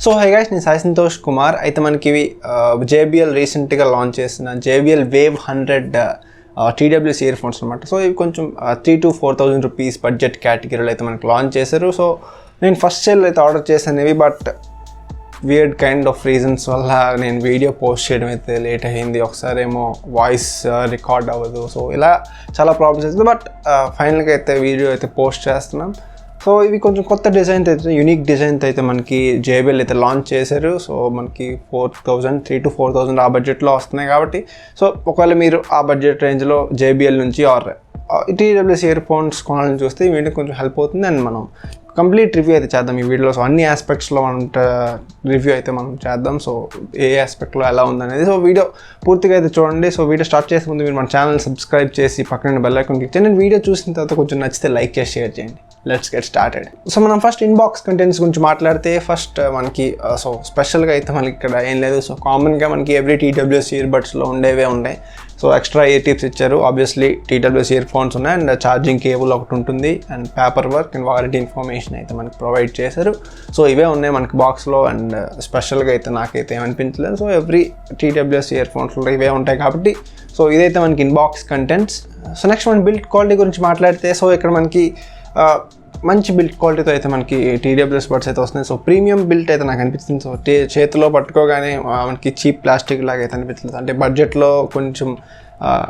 So hi guys, నేను సాయి సంతోష్ కుమార్. అయితే మనకి ఇవి JBL రీసెంట్గా లాంచ్ చేసిన JBL Wave 100 TWS ear phones అనమాట. సో ఇవి కొంచెం 3,000 to 4,000 రూపీస్ బడ్జెట్ కేటగిరీలో అయితే మనకి లాంచ్ చేశారు. సో నేను ఫస్ట్ సేల్ అయితే ఆర్డర్ చేశాను, but weird kind of reasons వల్ల నేను వీడియో పోస్ట్ చేయడం అయితే లేట్ అయ్యింది. ఒకసారి ఏమో వాయిస్ రికార్డ్ అవ్వదు, సో ఇలా చాలా ప్రాబ్లమ్స్ అవుతుంది. బట్ ఫైనల్గా అయితే వీడియో అయితే పోస్ట్ చేస్తున్నాం. సో ఇవి కొంచెం కొత్త డిజైన్ అయితే, యూనిక్ డిజైన్తో అయితే మనకి JBL అయితే లాంచ్ చేశారు. సో మనకి 3,000 to 4,000 ఆ బడ్జెట్లో వస్తున్నాయి కాబట్టి, సో ఒకవేళ మీరు ఆ బడ్జెట్ రేంజ్లో JBL నుంచి ఆర్ TWS ఇయర్ ఫోన్స్ కొనాలని చూస్తే ఈ వీడియో కొంచెం హెల్ప్ అవుతుంది. అండ్ మనం కంప్లీట్ రివ్యూ అయితే చేద్దాం ఈ వీడియోలో. సో అన్ని ఆస్పెక్ట్స్లో మనం రివ్యూ అయితే మనం చేద్దాం. సో ఏ ఆస్పెక్ట్లో ఎలా ఉందనేది, సో వీడియో పూర్తిగా అయితే చూడండి. సో వీడియో స్టార్ట్ చేసే ముందు మీరు మన ఛానల్ సబ్స్క్రైబ్ చేసి పక్కన బెల్ ఐకాన్ క్లిక్ చేయండి. వీడియో చూసిన తర్వాత కొంచెం నచ్చితే లైక్ చేసి షేర్ చేయండి. Let's get started. సో మనం ఫస్ట్ ఇన్బాక్స్ కంటెంట్స్ గురించి మాట్లాడితే, ఫస్ట్ మనకి సో స్పెషల్గా అయితే మనకి ఇక్కడ ఏం లేదు. సో కామన్గా మనకి ఎవ్రీ TWS ఇయర్ బడ్స్లో ఉండేవే ఉన్నాయి. సో ఎక్స్ట్రా ఇయర్ టిప్స్ ఇచ్చారు. ఆబ్వియస్లీ TWS ఇయర్ ఫోన్స్ ఉన్నాయి, అండ్ ఛార్జింగ్ కేబుల్ ఒకటి ఉంటుంది, and paper work and warranty information అయితే మనకి ప్రొవైడ్ చేశారు. సో ఇవే ఉన్నాయి మనకి బాక్స్లో, అండ్ స్పెషల్గా అయితే నాకైతే ఏమనిపించలేదు. సో ఎవ్రీ TWS ఇయర్ ఫోన్స్లో ఇవే ఉంటాయి కాబట్టి, సో ఇదైతే మనకి ఇన్బాక్స్ కంటెంట్స్. సో నెక్స్ట్ మనం బిల్డ్ క్వాలిటీ గురించి మాట్లాడితే, సో ఇక్కడ మనకి మంచి బిల్డ్ క్వాలిటీతో అయితే మనకి TWS బడ్స్ అయితే వస్తున్నాయి. సో ప్రీమియం బిల్డ్ అయితే నాకు అనిపిస్తుంది. సో చేతిలో పట్టుకోగానే మనకి చీప్ ప్లాస్టిక్ లాగా అయితే అనిపించలేదు. అంటే బడ్జెట్లో కొంచెం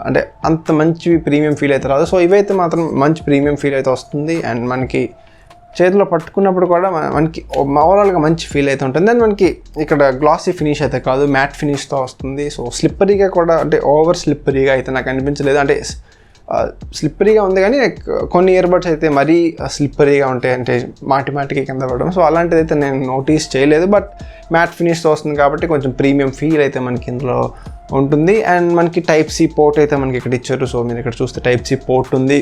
అంటే అంత మంచి ప్రీమియం ఫీల్ అయితే రాదు. సో ఇవైతే మాత్రం మంచి ప్రీమియం ఫీల్ అయితే వస్తుంది, అండ్ మనకి చేతిలో పట్టుకున్నప్పుడు కూడా మనకి ఓవరాల్గా మంచి ఫీల్ అయితే ఉంటుంది. అండ్ మనకి ఇక్కడ గ్లాసీ ఫినిష్ అయితే కాదు, మ్యాట్ ఫినిష్తో వస్తుంది. సో స్లిప్పరీగా కూడా, అంటే ఓవర్ స్లిప్పరీగా అయితే నాకు అనిపించలేదు. అంటే స్లిప్పరీగా ఉంది కానీ కొన్ని ఇయర్ బడ్స్ అయితే మరీ స్లిప్పరీగా ఉంటాయి, అంటే మాటికి కింద పడడం. సో అలాంటిది అయితే నేను నోటీస్ చేయలేదు. బట్ మ్యాట్ ఫినిష్తో వస్తుంది కాబట్టి కొంచెం ప్రీమియం ఫీల్ అయితే మనకి ఇందులో ఉంటుంది. అండ్ మనకి Type-C పోర్ట్ అయితే మనకి ఇక్కడ ఇచ్చారు. సో మీరు ఇక్కడ చూస్తే Type-C పోర్ట్ ఉంది.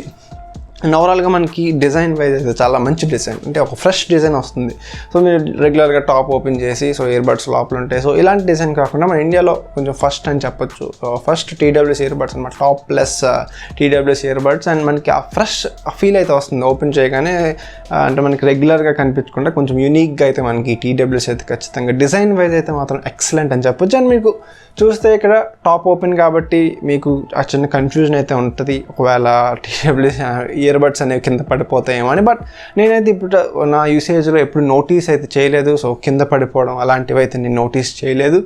అండ్ ఓవరాల్గా మనకి డిజైన్ వైజ్ అయితే చాలా మంచి డిజైన్, అంటే ఒక ఫ్రెష్ డిజైన్ వస్తుంది. సో మీరు రెగ్యులర్గా టాప్ ఓపెన్ చేసి సో ఇయర్ బడ్స్ లోపల ఉంటాయి. సో ఇలాంటి డిజైన్ కాకుండా మన ఇండియాలో కొంచెం ఫస్ట్ అని చెప్పొచ్చు. So first TWS earbuds అనమాట, top plus TWS earbuds. And మనకి ఆ ఫ్రెష్ ఫీల్ అయితే వస్తుంది ఓపెన్ చేయగానే. అంటే మనకి రెగ్యులర్గా కనిపించకుండా కొంచెం యూనిక్గా అయితే మనకి TWS అయితే ఖచ్చితంగా డిజైన్ వైజ్ అయితే మాత్రం ఎక్సలెంట్ అని చెప్పొచ్చు. అండ్ మీకు చూస్తే ఇక్కడ టాప్ ఓపెన్ కాబట్టి మీకు ఆ చిన్న కన్ఫ్యూజన్ అయితే ఉంటుంది, ఒకవేళ TWS ఇయర్ బడ్స్ అనేవి కింద పడిపోతాయేమో అని. బట్ నేనైతే ఇప్పుడు నా యూసేజ్లో ఎప్పుడు నోటీస్ అయితే చేయలేదు. సో కింద పడిపోవడం అలాంటివి అయితే నేను నోటీస్ చేయలేదు.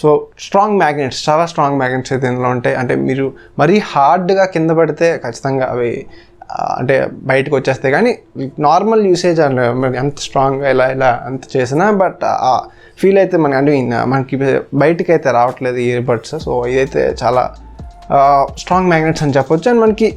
సో స్ట్రాంగ్ మ్యాగ్నెట్స్, చాలా స్ట్రాంగ్ మ్యాగ్నెట్స్ అయితే ఇందులో ఉంటాయి. అంటే మీరు మరీ హార్డ్గా కింద పడితే ఖచ్చితంగా అవి అంటే బయటకు వచ్చేస్తాయి. కానీ నార్మల్ యూసేజ్ ఎంత స్ట్రాంగ్గా ఇలా అంత చేసినా బట్ ఆ ఫీల్ అయితే మనకి బయటికి అయితే రావట్లేదు ఇయర్ బడ్స్. సో ఇదైతే చాలా స్ట్రాంగ్ మ్యాగ్నెట్స్ అని చెప్పొచ్చు. అండ్ మనకి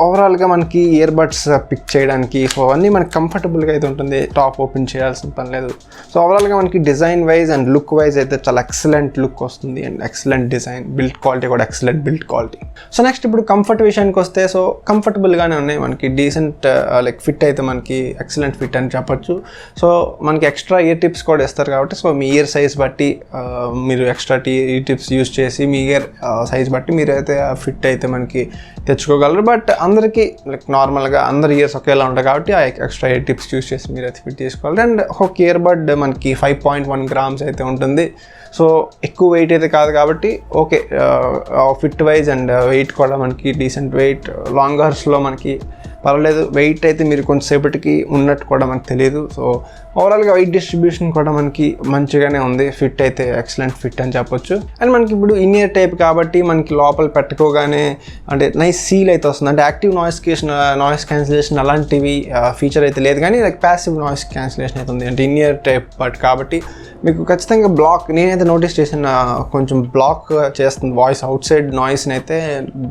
ఓవరాల్గా మనకి ఇయర్ బడ్స్ పిక్ చేయడానికి సో అన్నీ మనకి కంఫర్టబుల్గా అయితే ఉంటుంది, టాప్ ఓపెన్ చేయాల్సిన పని లేదు. సో ఓవరాల్గా మనకి design wise and look wise అయితే చాలా ఎక్సలెంట్ లుక్ వస్తుంది, and excellent design, build quality కూడా excellent build quality. So next ఇప్పుడు కంఫర్ట్ విషయానికి వస్తే, సో కంఫర్టబుల్గానే ఉన్నాయి మనకి, డీసెంట్ లైక్ ఫిట్ అయితే మనకి ఎక్సలెంట్ ఫిట్ అని చెప్పొచ్చు. సో మనకి ఎక్స్ట్రా ఇయర్ టిప్స్ కూడా ఇస్తారు కాబట్టి, సో మీ ఇయర్ సైజ్ బట్టి మీరు ఎక్స్ట్రా ఇయర్ టిప్స్ యూజ్ చేసి మీ ఇయర్ సైజ్ బట్టి మీరు అయితే ఫిట్ అయితే మనకి తెచ్చుకోగలరు. బట్ అందరికీ లైక్ నార్మల్గా అందరి ఇయర్స్ ఒకేలా ఉంటాయి కాబట్టి ఆ ఎక్స్ట్రా ఇయర్ టిప్స్ యూస్ చేసి మీరు అయితే ఫిట్ చేసుకోవాలి. అండ్ ఒక ఇయర్ బడ్ మనకి 5.1 grams అయితే ఉంటుంది. సో ఎక్కువ వెయిట్ అయితే కాదు కాబట్టి okay, fit wise and weight కూడా మనకి డీసెంట్ వెయిట్. లాంగ్ అవర్స్లో మనకి పర్వాలేదు, వెయిట్ అయితే మీరు కొంచెంసేపటికి ఉన్నట్టు కూడా మనకు తెలియదు. సో ఓవరాల్గా వెయిట్ డిస్ట్రిబ్యూషన్ కూడా మనకి మంచిగానే ఉంది, ఫిట్ అయితే ఎక్సలెంట్ ఫిట్ అని చెప్పొచ్చు. అండ్ మనకి ఇప్పుడు ఇన్ఇయర్ టైప్ కాబట్టి మనకి లోపల పెట్టుకోగానే అంటే నైస్ సీల్ అయితే వస్తుంది. అంటే యాక్టివ్ నాయిస్ క్యాన్సిలేషన్ అలాంటివి ఫీచర్ అయితే లేదు, కానీ లైక్ ప్యాసివ్ నాయిస్ క్యాన్సిలేషన్ అయితే ఉంది. అంటే ఇన్ఇయర్ టైప్ బట్ కాబట్టి మీకు ఖచ్చితంగా బ్లాక్, నేనైతే నోటీస్ చేసిన కొంచెం బ్లాక్ చేస్తుంది, వాయిస్ అవుట్ సైడ్ నాయిస్ని అయితే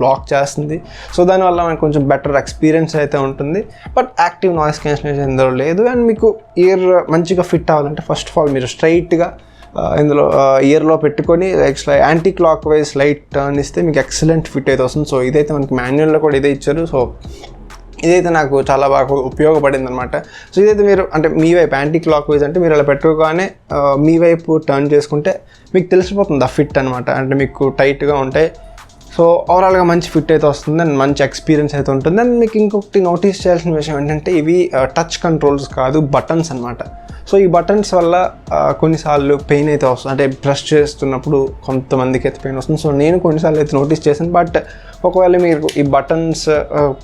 బ్లాక్ చేస్తుంది. సో దానివల్ల మనకు కొంచెం బెటర్ ఎక్స్పీరియన్స్ అయితే ఉంటుంది. బట్ యాక్టివ్ నాయిస్ క్యాన్సిలేషన్ ఇందులో లేదు. అండ్ మీకు ఇయర్ మంచిగా ఫిట్ అవ్వాలంటే ఫస్ట్ ఆఫ్ ఆల్ మీరు స్ట్రైట్గా ఇందులో ఇయర్లో పెట్టుకొని anti clock wise light turn ఇస్తే మీకు ఎక్సలెంట్ ఫిట్ అయితే వస్తుంది. సో ఇదైతే మనకి మాన్యువల్లో కూడా ఇదే ఇచ్చారు. సో ఇదైతే నాకు చాలా బాగా ఉపయోగపడింది అనమాట. సో ఇదైతే మీరు అంటే మీ వైపు యాంటీ క్లాక్ వైజ్ అంటే మీరు అలా పెట్టుకోగానే మీ వైపు టర్న్ చేసుకుంటే మీకు తెలిసిపోతుంది ఆ ఫిట్ అనమాట. అంటే మీకు టైట్గా ఉంటాయి. సో ఓవరాల్గా మంచి ఫిట్ అయితే వస్తుంది అండ్ మంచి ఎక్స్పీరియన్స్ అయితే ఉంటుంది. అండ్ మీకు ఇంకొకటి నోటీస్ చేయాల్సిన విషయం ఏంటంటే ఇవి టచ్ కంట్రోల్స్ కాదు, బటన్స్ అనమాట. సో ఈ బటన్స్ వల్ల కొన్నిసార్లు పెయిన్ అయితే వస్తుంది, అంటే ప్రెస్ చేస్తున్నప్పుడు కొంతమందికి అయితే పెయిన్ వస్తుంది. సో నేను కొన్నిసార్లు అయితే నోటీస్ చేశాను. బట్ ఒకవేళ మీరు ఈ బటన్స్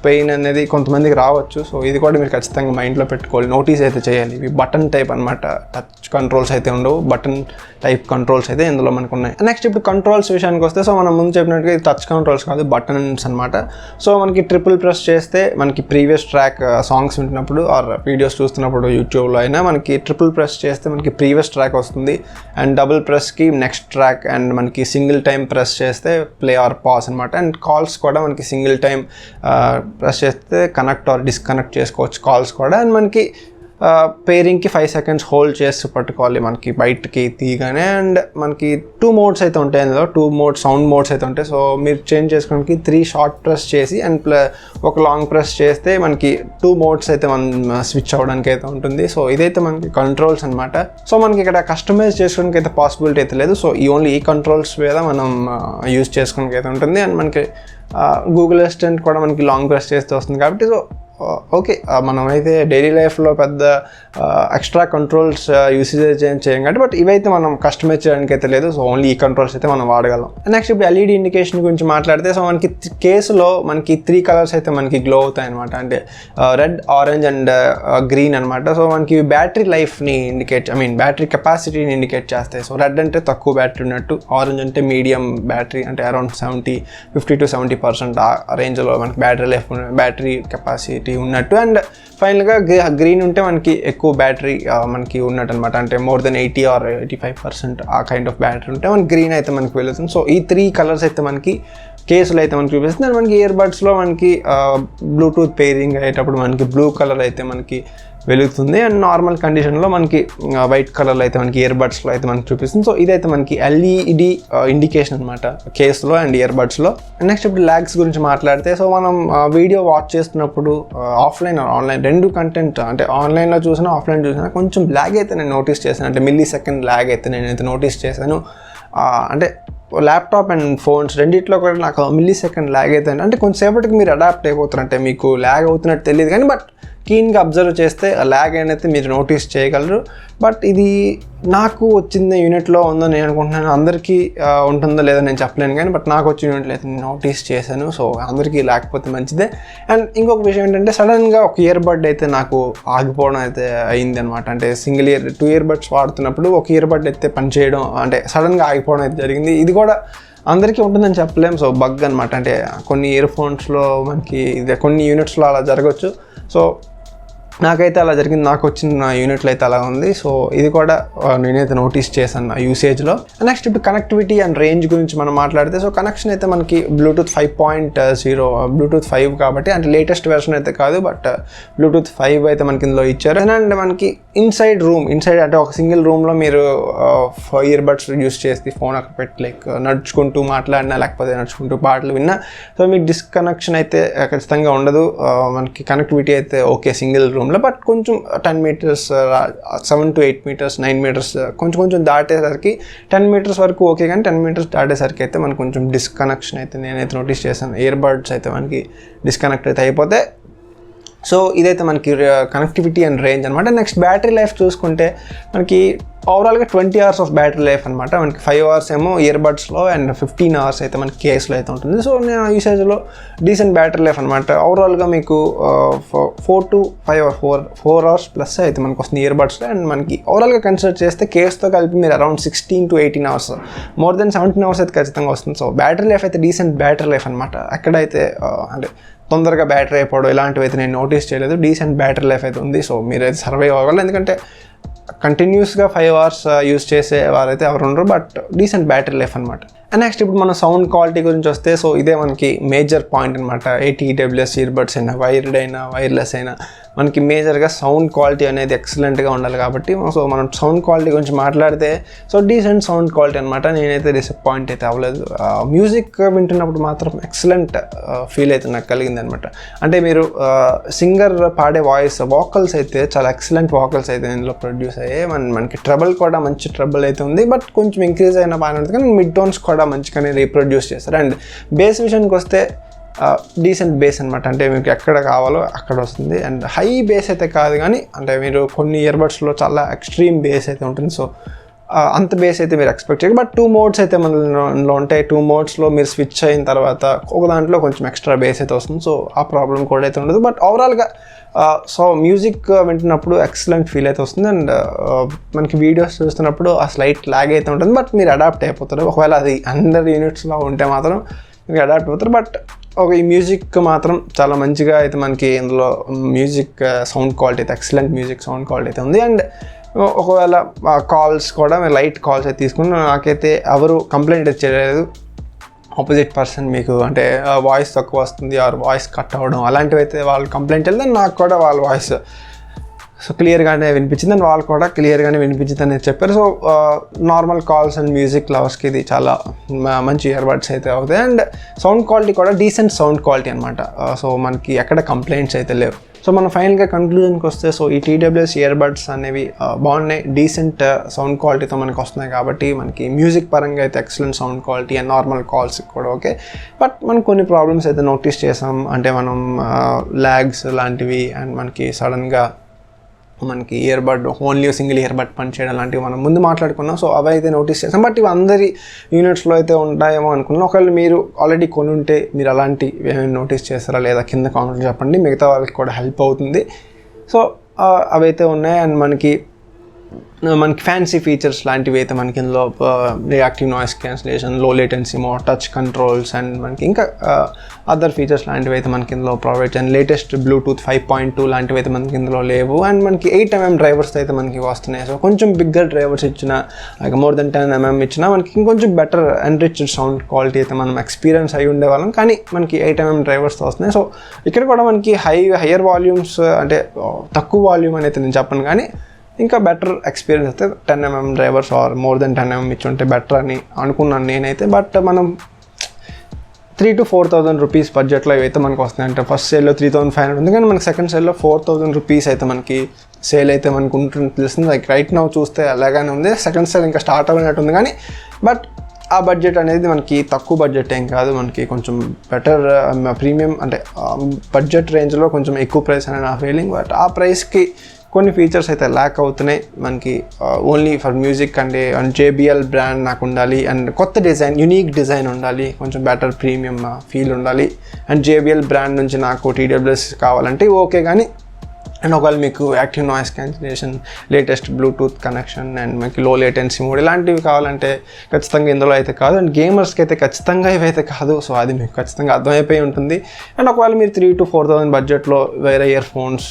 పెయిన్ అనేది కొంతమందికి రావచ్చు. సో ఇది కూడా మీరు ఖచ్చితంగా మైండ్లో పెట్టుకోవాలి, నోటీస్ అయితే చేయాలి. ఇవి బటన్ టైప్ అనమాట, టచ్ కంట్రోల్స్ అయితే ఉండవు, బటన్ టైప్ కంట్రోల్స్ అయితే ఇందులో మనకు ఉన్నాయి. నెక్స్ట్ ఇప్పుడు కంట్రోల్స్ విషయానికి వస్తే, సో మనం ముందు చెప్పినట్టుగా ఇది టచ్ కంట్రోల్స్ కాదు, బటన్స్ అనమాట. సో మనకి ట్రిపుల్ ప్రెస్ చేస్తే మనకి ప్రీవియస్ ట్రాక్ సాంగ్స్ వింటున్నప్పుడు ఆర్ వీడియోస్ చూస్తున్నప్పుడు యూట్యూబ్లో అయినా మనకి ట్రిపుల్ ప్రెస్ చేస్తే మనకి ప్రీవియస్ ట్రాక్ వస్తుంది, అండ్ డబుల్ ప్రెస్కి నెక్స్ట్ ట్రాక్, అండ్ మనకి సింగిల్ టైం ప్రెస్ చేస్తే ప్లే ఆర్ పాస్ అనమాట. అండ్ కాల్స్ కూడా మనకి సింగిల్ టైం ప్రెస్ చేస్తే కనెక్ట్ ఆర్ డిస్కనెక్ట్ చేసుకోవచ్చు కాల్స్ కూడా. అండ్ మనకి పేరింగ్కి 5 seconds హోల్డ్ చేసి పట్టుకోవాలి మనకి బయటకి తీయగానే. అండ్ మనకి 2 modes అయితే ఉంటాయి అందులో, 2 modes సౌండ్ మోడ్స్ అయితే ఉంటాయి. సో మీరు చేంజ్ చేసుకోవడానికి 3 షార్ట్ ప్రెస్ చేసి అండ్ ఒక లాంగ్ ప్రెస్ చేస్తే మనకి 2 modes అయితే మనం స్విచ్ అవ్వడానికి అయితే ఉంటుంది. సో ఇదైతే మనకి కంట్రోల్స్ అనమాట. సో మనకి ఇక్కడ కస్టమైజ్ చేసుకోవడానికి అయితే పాసిబిలిటీ అయితే లేదు. సో ఈ ఓన్లీ ఈ కంట్రోల్స్ మీద మనం యూజ్ చేసుకోవడానికి అయితే ఉంటుంది. అండ్ మనకి గూగుల్ అసిస్టెంట్ కూడా మనకి లాంగ్ ప్రెస్ చేస్తే వస్తుంది కాబట్టి సో ఓకే, మనమైతే డైలీ లైఫ్లో పెద్ద ఎక్స్ట్రా కంట్రోల్స్ యూసేజ్ ఏం చేయం కాబట్టి, బట్ ఇవైతే మనం కస్టమైజ్ చేయడానికి అయితే లేదు. సో ఓన్లీ ఈ కంట్రోల్స్ అయితే మనం వాడగలం. నెక్స్ట్ ఇప్పుడు ఎల్ఈడి ఇండికేషన్ గురించి మాట్లాడితే, సో మనకి కేసులో మనకి 3 కలర్స్ అయితే మనకి గ్లో అవుతాయి అనమాట, అంటే రెడ్, ఆరెంజ్ అండ్ గ్రీన్ అనమాట. సో మనకి బ్యాటరీ లైఫ్ని ఇండికేట్, బ్యాటరీ కెపాసిటీని ఇండికేట్ చేస్తాయి. సో రెడ్ అంటే తక్కువ బ్యాటరీ ఉన్నట్టు, ఆరెంజ్ అంటే మీడియం బ్యాటరీ, అంటే అరౌండ్ 50 to 70% ఆ రేంజ్లో మనకి బ్యాటరీ కెపాసిటీ ఉన్నట్టు. అండ్ ఫైనల్గా గ్రీన్ ఉంటే మనకి ఎక్కువ బ్యాటరీ మనకి ఉన్నట్టు అనమాట, అంటే మోర్ దెన్ 80 or 85% ఆ కైండ్ ఆఫ్ బ్యాటరీ ఉంటే మనకి గ్రీన్ అయితే మనకి వెళ్తుంది. సో ఈ 3 కలర్స్ అయితే మనకి కేసులో అయితే మనకి చూపిస్తుంది. అండ్ మనకి ఇయర్ బడ్స్లో మనకి బ్లూటూత్ పేరింగ్ అయ్యేటప్పుడు మనకి బ్లూ కలర్ అయితే మనకి వెలుగుతుంది. అండ్ నార్మల్ కండిషన్లో మనకి వైట్ కలర్లో అయితే మనకి ఇయర్ బడ్స్లో అయితే మనకి చూపిస్తుంది. సో ఇదైతే మనకి ఎల్ఈడి ఇండికేషన్ అనమాట కేసులో అండ్ ఇయర్ బడ్స్లో. నెక్స్ట్ ఇప్పుడు ల్యాగ్స్ గురించి మాట్లాడితే, సో మనం వీడియో వాచ్ చేస్తున్నప్పుడు ఆఫ్లైన్ ఆన్లైన్ రెండు కంటెంట్, అంటే ఆన్లైన్లో చూసినా ఆఫ్లైన్ చూసినా కొంచెం ల్యాగ్ అయితే నేను నోటీస్ చేశాను, అంటే millisecond ల్యాగ్ అయితే నేనైతే నోటీస్ చేశాను. అంటే ల్యాప్టాప్ అండ్ ఫోన్స్ రెండిట్లో కూడా నాకు millisecond ల్యాగ్ అయితే, అంటే కొంచెంసేపటికి మీరు అడాప్ట్ అయిపోతారు, అంటే మీకు ల్యాగ్ అవుతున్నట్టు తెలియదు కానీ బట్ కీన్గా అబ్జర్వ్ చేస్తే ల్యాగ్ అయితే మీరు నోటీస్ చేయగలరు. బట్ ఇది నాకు వచ్చిన యూనిట్లో ఉందో నేను అనుకుంటున్నాను, అందరికీ ఉంటుందో లేదో నేను చెప్పలేను కానీ బట్ నాకు వచ్చిన యూనిట్లో అయితే నేను నోటీస్ చేశాను. సో అందరికీ లేకపోతే మంచిదే. అండ్ ఇంకొక విషయం ఏంటంటే, సడన్గా ఒక ఇయర్ బడ్ అయితే నాకు ఆగిపోవడం అయితే అయింది అనమాట. అంటే 2 ఇయర్ బడ్స్ వాడుతున్నప్పుడు ఒక ఇయర్ బడ్ అయితే పనిచేయడం, అంటే సడన్గా ఆగిపోవడం అయితే జరిగింది. ఇది కూడా అందరికీ ఉంటుందని చెప్పలేము. సో బగ్ అనమాట, అంటే కొన్ని ఇయర్ ఫోన్స్లో మనకి కొన్ని యూనిట్స్లో అలా జరగవచ్చు. సో నాకైతే అలా జరిగింది, నాకు వచ్చిన యూనిట్లో అయితే అలా ఉంది. సో ఇది కూడా నేనైతే నోటీస్ చేశాను నా యూసేజ్లో. నెక్స్ట్ ఇప్పుడు కనెక్టివిటీ అండ్ రేంజ్ గురించి మనం మాట్లాడితే, సో కనెక్షన్ అయితే మనకి బ్లూటూత్ 5.0 బ్లూటూత్ 5 కాబట్టి, అంటే లేటెస్ట్ వెర్షన్ అయితే కాదు బట్ బ్లూటూత్ 5 అయితే మనకి ఇందులో ఇచ్చారు. అండ్ మనకి ఇన్సైడ్ అంటే ఒక సింగిల్ రూమ్లో మీరు ఇయర్ బడ్స్ యూస్ చేసి ఫోన్ అక్కడ పెట్టి లైక్ నడుచుకుంటూ మాట్లాడినా లేకపోతే నడుచుకుంటూ పాటలు విన్నా సో మీకు డిస్కనెక్షన్ అయితే ఖచ్చితంగా ఉండదు. మనకి కనెక్టివిటీ అయితే ఓకే సింగిల్ రూమ్లో, బట్ కొంచెం 10 meters 7 to 8 meters 9 meters కొంచెం దాటేసరికి 10 meters వరకు ఓకే, కానీ 10 meters దాటేసరికి అయితే మనకు కొంచెం డిస్కనెక్షన్ అయితే నేనైతే నోటీస్ చేశాను. ఇయర్ బడ్స్ అయితే మనకి డిస్కనెక్ట్ అయితే అయిపోతే. సో ఇదైతే మనకి కనెక్టివిటీ అండ్ రేంజ్ అనమాట. నెక్స్ట్ బ్యాటరీ లైఫ్ చూసుకుంటే మనకి ఓవరాల్గా 20 hours ఆఫ్ బ్యాటరీ లైఫ్ అనమాట. మనకి 5 hours ఏమో ఇయర్ బడ్స్లో అండ్ 15 hours అయితే మనకి కేసులో అయితే ఉంటుంది. సో నేను యూసేజ్లో డీసెంట్ బ్యాటరీ లైఫ్ అనమాట. ఓవరాల్గా మీకు 4 to 5 or 4 hours ప్లస్ అయితే మనకు వస్తుంది ఇయర్ బడ్స్లో. అండ్ మనకి ఓవరాల్గా కన్సిడర్ చేస్తే కేసుతో కలిపి మీరు around 16 to 18 hours, more than 17 hours అయితే ఖచ్చితంగా వస్తుంది. సో బ్యాటరీ లైఫ్ అయితే డీసెంట్ బ్యాటరీ లైఫ్ అనమాట. ఎక్కడైతే అంటే తొందరగా బ్యాటరీ అయిపోవడం ఇలాంటివి అయితే నేను నోటీస్ చేయలేదు. డీసెంట్ బ్యాటరీ లైఫ్ అయితే ఉంది. సో మీరైతే సర్వైవ్ అవ్వగలరు, ఎందుకంటే కంటిన్యూస్గా 5 hours యూస్ చేసే వారైతే ఎవరు ఉండరు, బట్ డీసెంట్ బ్యాటరీ లైఫ్ అనమాట. అండ్ నెక్స్ట్ ఇప్పుడు మన సౌండ్ క్వాలిటీ గురించి వస్తే, సో ఇదే మనకి మేజర్ పాయింట్ అనమాట. TWS ఇయర్ బడ్స్ అయినా వైర్డ్ అయినా వైర్లెస్ అయినా మనకి మేజర్గా సౌండ్ క్వాలిటీ అనేది ఎక్సలెంట్గా ఉండాలి కాబట్టి, సో మనం సౌండ్ క్వాలిటీ గురించి మాట్లాడితే సో డీసెంట్ సౌండ్ క్వాలిటీ అనమాట. నేనైతే డిసప్పాయింట్ అయితే అవ్వలేదు. మ్యూజిక్ వింటున్నప్పుడు మాత్రం ఎక్సలెంట్ ఫీల్ అయితే నాకు కలిగింది అనమాట. అంటే మీరు సింగర్ పాడే వాకల్స్ అయితే చాలా ఎక్సలెంట్ వాకల్స్ అయితే ఇందులో ప్రొడ్యూస్ అయ్యాయి. మనకి ట్రబుల్ కూడా మంచి ట్రబుల్ అయితే ఉంది, బట్ కొంచెం ఇంక్రీజ్ అయినా బాగానే ఉంటుంది, కానీ మిడ్ టోన్స్ కూడా మంచిగానే రీప్రొడ్యూస్ చేస్తారు. అండ్ బేస్ విషయానికి వస్తే డీసెంట్ బేస్ అనమాట, అంటే మీకు ఎక్కడ కావాలో అక్కడ వస్తుంది. అండ్ హై బేస్ అయితే కాదు కానీ అంటే మీరు కొన్ని ఇయర్బడ్స్లో చాలా ఎక్స్ట్రీమ్ బేస్ అయితే ఉంటుంది. సో అంత బేస్ అయితే మీరు ఎక్స్పెక్ట్ చేయరు. బట్ 2 మోడ్స్ అయితే మనలో ఉంటాయి. 2 మోడ్స్లో మీరు స్విచ్ అయిన తర్వాత ఒక దాంట్లో కొంచెం ఎక్స్ట్రా బేస్ అయితే వస్తుంది. సో ఆ ప్రాబ్లం కూడా అయితే ఉండదు. బట్ ఓవరాల్గా సో మ్యూజిక్ వింటున్నప్పుడు ఎక్సలెంట్ ఫీల్ అయితే వస్తుంది. అండ్ మనకి వీడియోస్ చూస్తున్నప్పుడు ఆ స్లైట్ ల్యాగ్ అయితే ఉంటుంది. బట్ మీరు అడాప్ట్ అయిపోతారు. ఒకవేళ అది అండర్ యూనిట్స్లో ఉంటే మాత్రం మీరు అడాప్ట్ అవుతారు. బట్ ఈ మ్యూజిక్ మాత్రం చాలా మంచిగా అయితే మనకి ఇందులో మ్యూజిక్ సౌండ్ క్వాలిటీ అయితే ఎక్సలెంట్ మ్యూజిక్ సౌండ్ క్వాలిటీ అయితే ఉంది. అండ్ ఒకవేళ కాల్స్ కూడా మీరు లైట్ కాల్స్ అయితే తీసుకుని నాకైతే ఎవరు కంప్లైంట్ అయితే చేయలేదు. ఆపోజిట్ పర్సన్ మీకు అంటే వాయిస్ తక్కువ వస్తుంది ఆర్ వాయిస్ కట్ అవ్వడం అలాంటివి అయితే వాళ్ళు కంప్లైంట్ వెళ్తే నాకు కూడా వాళ్ళ వాయిస్ సో క్లియర్గానే వినిపించింది అండ్ వాళ్ళు కూడా క్లియర్గానే వినిపించింది అని చెప్పారు. So normal calls and music లవర్స్కి ఇది చాలా మంచి ఇయర్బడ్స్ అయితే అవుతాయి. అండ్ సౌండ్ క్వాలిటీ కూడా డీసెంట్ సౌండ్ క్వాలిటీ అనమాట. సో మనకి ఎక్కడ కంప్లైంట్స్ అయితే లేవు. సో మనం ఫైనల్గా కన్క్లూజన్కి వస్తే సో ఈ TWS ఇయర్బడ్స్ అనేవి బాగున్నాయి, డీసెంట్ సౌండ్ క్వాలిటీతో మనకు వస్తున్నాయి. కాబట్టి మనకి మ్యూజిక్ పరంగా అయితే excellent sound quality and normal calls కూడా ఓకే. బట్ మనం కొన్ని ప్రాబ్లమ్స్ అయితే నోటీస్ చేసాం. అంటే మనం ల్యాగ్స్ లాంటివి అండ్ మనకి సడన్గా మనకి ఇయర్బడ్ ఓన్లీ సింగిల్ ఇయర్బడ్ పనిచేయడం లాంటివి మనం ముందు మాట్లాడుకున్నాం. సో అవి అయితే నోటీస్ చేసాం. బట్ ఇవి అందరి యూనిట్స్లో అయితే ఉంటాయేమో అనుకున్నాం. ఒకవేళ మీరు ఆల్రెడీ కొని ఉంటే మీరు అలాంటివి ఏమైనా నోటీస్ చేస్తారా లేదా కింద కామెంట్లో చెప్పండి, మిగతా వాళ్ళకి కూడా హెల్ప్ అవుతుంది. సో అవైతే ఉన్నాయి. అండ్ మనకి ఫ్యాన్సీ ఫీచర్స్ లాంటివి అయితే మనకి ఇందులో రియాక్టివ్ నాయిస్ క్యాన్సిలేషన్, లో latency mode, touch controls and మనకి ఇంకా అదర్ ఫీచర్స్ లాంటివి అయితే మనకి ఇందులో ప్రొవైడ్ అండ్ లేటెస్ట్ బ్లూటూత్ 5.2 లాంటివి అయితే మనకి ఇందులో లేవు. అండ్ మనకి 8mm డ్రైవర్స్ అయితే మనకి వస్తున్నాయి. సో కొంచెం బిగ్గర్ డ్రైవర్స్ ఇచ్చిన లైక్ మోర్ దెన్ 10mm ఇచ్చినా మనకి ఇంకొంచెం బెటర్ ఎన్రిచ్డ్ సౌండ్ క్వాలిటీ అయితే మనం ఎక్స్పీరియన్స్ అయి ఉండేవాళ్ళం. కానీ మనకి 8mm డ్రైవర్స్తో వస్తున్నాయి. సో ఇక్కడ కూడా మనకి హయ్యర్ వాల్యూమ్స్ అంటే తక్కువ వాల్యూమ్ అని అయితే నేను చెప్పను, కానీ ఇంకా బెటర్ ఎక్స్పీరియన్స్ అయితే 10mm drivers are more than 10mm ఇచ్చి ఉంటే బెటర్ అని అనుకున్నాను నేనైతే. బట్ మనం 3,000 to 4,000 రూపీస్ బడ్జెట్లో ఇవైతే మనకు వస్తున్నాయి. అంటే ఫస్ట్ సేల్లో 3,500 ఉంది, కానీ మనకి సెకండ్ సేల్లో 4,000 రూపీస్ అయితే మనకి సేల్ అయితే మనకు ఉంటుంది తెలిసింది. లైక్ రైట్ నౌ చూస్తే అలాగానే ఉంది. సెకండ్ సేల్ ఇంకా స్టార్ట్ అవ్వనట్టు ఉంది, కానీ బట్ ఆ బడ్జెట్ అనేది మనకి తక్కువ బడ్జెట్ ఏం కాదు. మనకి కొంచెం బెటర్ ప్రీమియం అంటే బడ్జెట్ రేంజ్లో కొంచెం ఎక్కువ ప్రైస్ అని నా ఫీలింగ్. బట్ ఆ ప్రైస్కి కొన్ని ఫీచర్స్ అయితే ల్యాక్ అవుతున్నాయి. మనకి ఓన్లీ ఫర్ మ్యూజిక్ అంటే JBL బ్రాండ్ నాకు ఉండాలి అండ్ కొత్త డిజైన్, యూనిక్ డిజైన్ ఉండాలి, కొంచెం బెటర్ ప్రీమియం ఫీల్ ఉండాలి. అండ్ JBL బ్రాండ్ నుంచి నాకు TWS కావాలంటే ఓకే. కానీ అండ్ ఒకవేళ మీకు active noise cancellation, latest Bluetooth connection and మనకి లో లేటెన్సీ మోడ్ ఇలాంటివి కావాలంటే ఖచ్చితంగా ఇందులో అయితే కాదు. అండ్ గేమర్స్కి అయితే ఖచ్చితంగా ఇవైతే కాదు. సో అది మీకు ఖచ్చితంగా అర్థమైపోయి ఉంటుంది. అండ్ ఒకవేళ మీరు 3,000 to 4,000 బడ్జెట్లో వేరే ఇయర్ ఫోన్స్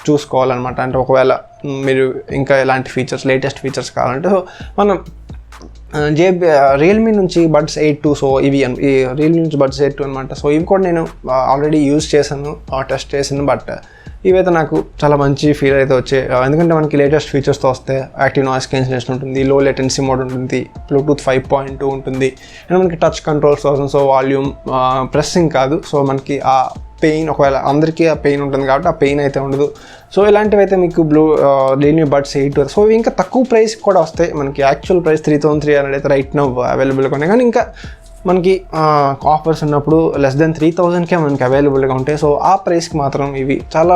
చూసుకోవాలన్నమాట. అంటే ఒకవేళ మీరు ఇంకా ఎలాంటి ఫీచర్స్, లేటెస్ట్ ఫీచర్స్ కావాలంటే సో మనం రియల్మీ నుంచి బడ్స్ 8 సో ఇవి ఈ రియల్మీ నుంచి బడ్స్ 8 అనమాట. సో ఇవి కూడా నేను ఆల్రెడీ యూజ్ చేశాను, టెస్ట్ చేశాను. బట్ ఇవైతే నాకు చాలా మంచి ఫీల్ అయితే వచ్చాయి. ఎందుకంటే మనకి లేటెస్ట్ ఫీచర్స్తో వస్తే యాక్టివ్ నాయిస్ క్యాన్సిలేషన్ ఉంటుంది, లో లేటెన్సీ మోడ్ ఉంటుంది, బ్లూటూత్ 5.2 ఉంటుంది అండ్ మనకి టచ్ కంట్రోల్స్ వస్తుంది. సో వాల్యూమ్ ప్రెస్సింగ్ కాదు. సో మనకి ఆ పెయిన్, ఒకవేళ అందరికీ ఆ పెయిన్ ఉంటుంది కాబట్టి ఆ పెయిన్ అయితే ఉండదు. సో ఇలాంటివి అయితే మీకు రియల్మీ బడ్స్ 8 సో ఇంకా తక్కువ ప్రైస్ కూడా వస్తాయి. మనకి యాక్చువల్ ప్రైస్ 3,300 అయితే రైట్ నౌ అవైలబుల్గా ఉన్నాయి, కానీ ఇంకా మనకి ఆఫర్స్ ఉన్నప్పుడు లెస్ దెన్ 3,000కే మనకి అవైలబుల్గా ఉంటాయి. సో ఆ ప్రైస్కి మాత్రం ఇవి చాలా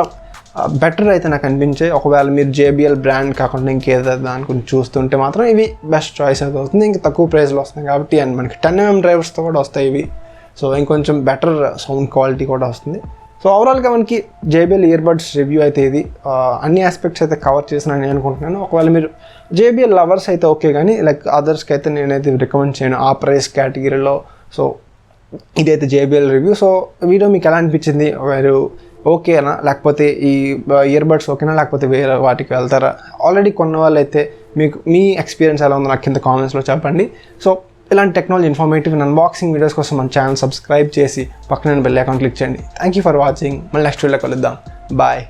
బెటర్ అయితే నాకు అనిపించాయి. ఒకవేళ మీరు JBL బ్రాండ్ కాకుండా ఇంకేదో దాని గురించి చూస్తుంటే మాత్రం ఇవి బెస్ట్ చాయిస్ అయితే అవుతుంది. ఇంకా తక్కువ ప్రైస్లో వస్తున్నాయి కాబట్టి. అండ్ మనకి 10mm డ్రైవర్స్తో కూడా వస్తాయి ఇవి. సో ఇంకొంచెం బెటర్ సౌండ్ క్వాలిటీ కూడా వస్తుంది. సో ఓవరాల్గా మనకి JBL ఇయర్బడ్స్ రివ్యూ అయితే ఇది అన్ని ఆస్పెక్ట్స్ అయితే కవర్ చేసిన నేను అనుకుంటున్నాను. ఒకవేళ మీరు JBL లవర్స్ అయితే ఓకే, కానీ లైక్ అదర్స్కి అయితే నేనైతే రికమెండ్ చేయను ఆ ప్రైస్ కేటగిరీలో. సో ఇదైతే JBL రివ్యూ. సో వీడియో మీకు ఎలా అనిపించింది? మీరు ఓకేనా, లేకపోతే ఈ ఇయర్బడ్స్ ఓకేనా, లేకపోతే వేరే వాటికి వెళ్తారా? ఆల్రెడీ కొన్న వాళ్ళు అయితే మీకు మీ ఎక్స్పీరియన్స్ ఎలా ఉందో నాకు కింద కామెంట్స్లో చెప్పండి. సో ఇలాంటి టెక్నాలజీ ఇన్ఫర్మేటివ్ అన్బాక్సింగ్ వీడియోస్ కోసం మన ఛానల్ సబ్స్క్రైబ్ చేసి పక్కన బెల్ ఐకాన్ క్లిక్ చేయండి. Thank you for watching. మళ్ళీ నెక్స్ట్ వీడియోలో కలుద్దాం. బాయ్.